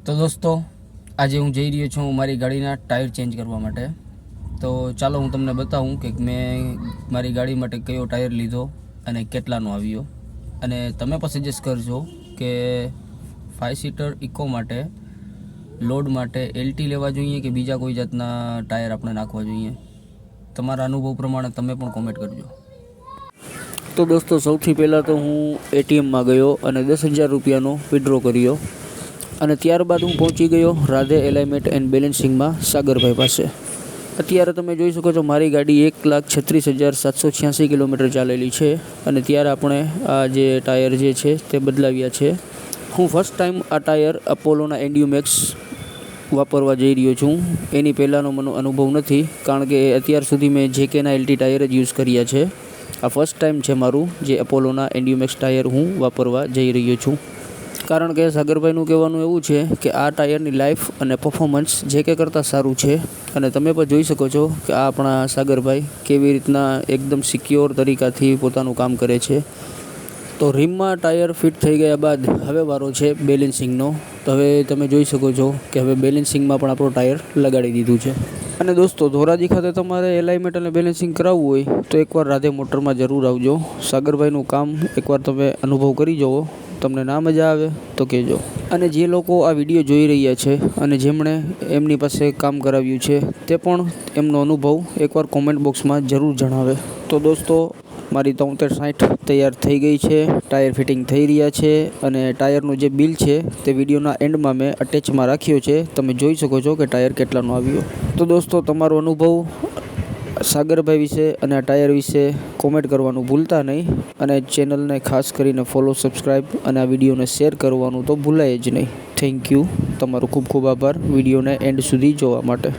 તો દોસ્તો, આજે હું જઈ રહ્યો છું મારી ગાડીના ટાયર ચેન્જ કરવા માટે. તો ચાલો હું તમને બતાવું કે મેં મારી ગાડી માટે કયો ટાયર લીધો અને કેટલાનો આવ્યો. અને તમે પણ સજેસ્ટ કરજો કે 5 સીટર ઇકો માટે લોડ માટે એલટી લેવા જોઈએ કે બીજા કોઈ જાતના ટાયર આપણે નાખવા જોઈએ. તમારા અનુભવ પ્રમાણે તમે પણ કોમેન્ટ કરજો. તો દોસ્તો, સૌથી પહેલાં તો હું એટીએમમાં ગયો અને 10,000 રૂપિયાનો વિડ્રો કર્યો. અને ત્યારબાદ હું પહોંચી ગયો રાધે એલાઇમેન્ટ એન્ડ બેલેન્સિંગમાં સાગરભાઈ પાસે. અત્યારે તમે જોઈ શકો છો મારી ગાડી 1,36,786 કિલોમીટર ચાલેલી છે. અને ત્યારે આપણે આ જે ટાયર જે છે તે બદલાવ્યા છે. હું ફર્સ્ટ ટાઈમ આ ટાયર અપોલોના એન્ડ્યુમેક્સ વાપરવા જઈ રહ્યો છું. એની પહેલાંનો મને અનુભવ નથી, કારણ કે અત્યાર સુધી મેં જેકેના એલટી ટાયર જ યુઝ કર્યા છે. આ ફર્સ્ટ ટાઈમ છે મારું જે અપોલોના એન્ડ્યુમેક્સ ટાયર હું વાપરવા જઈ રહ્યો છું. કારણ કે સાગરભાઈનું કહેવાનું એવું છે કે આ ટાયરની લાઈફ અને પરફોર્મન્સ જે કે કરતાં સારું છે. અને તમે પણ જોઈ શકો છો કે આ આપણા સાગરભાઈ કેવી રીતના એકદમ સિક્યોર તરીકાથી પોતાનું કામ કરે છે. તો રિમમાં ટાયર ફિટ થઈ ગયા બાદ હવે વારો છે બેલેન્સિંગનો. તો હવે તમે જોઈ શકો છો કે હવે બેલેન્સિંગમાં પણ આપણું ટાયર લગાડી દીધું છે. અને દોસ્તો, ધોરાજી ખાતે તમારે એલાઇમેન્ટ અને બેલેન્સિંગ કરાવવું હોય તો એકવાર રાધે મોટરમાં જરૂર આવજો. સાગરભાઈનું કામ એકવાર તમે અનુભવ કરી જુઓ. તમને ના મજા આવે તો કહેજો. અને જે લોકો આ વિડીયો જોઈ રહ્યા છે અને જેમણે એમની પાસે કામ કરાવ્યું છે તે પણ એમનો અનુભવ એકવાર કોમેન્ટ બોક્સમાં જરૂર જણાવે. તો દોસ્તો, મારી 7360 તૈયાર થઈ ગઈ છે. ટાયર ફિટિંગ થઈ રહ્યા છે. અને ટાયરનું જે બિલ છે તે વિડીયોના એન્ડમાં મેં અટેચમાં રાખ્યો છે. તમે જોઈ શકો છો કે ટાયર કેટલાનો આવ્યો. તો દોસ્તો, તમારો અનુભવ સાગરભાઈ વિશે અને આ ટાયર વિશે કોમેન્ટ કરવાનું ભૂલતા નહીં. અને ચેનલને ખાસ કરીને ફોલો, સબસ્ક્રાઈબ અને આ વિડીયોને શેર કરવાનું તો ભૂલાય જ નહીં. Thank you. તમારો ખૂબ ખૂબ આભાર વિડીયોને એન્ડ સુધી જોવા માટે.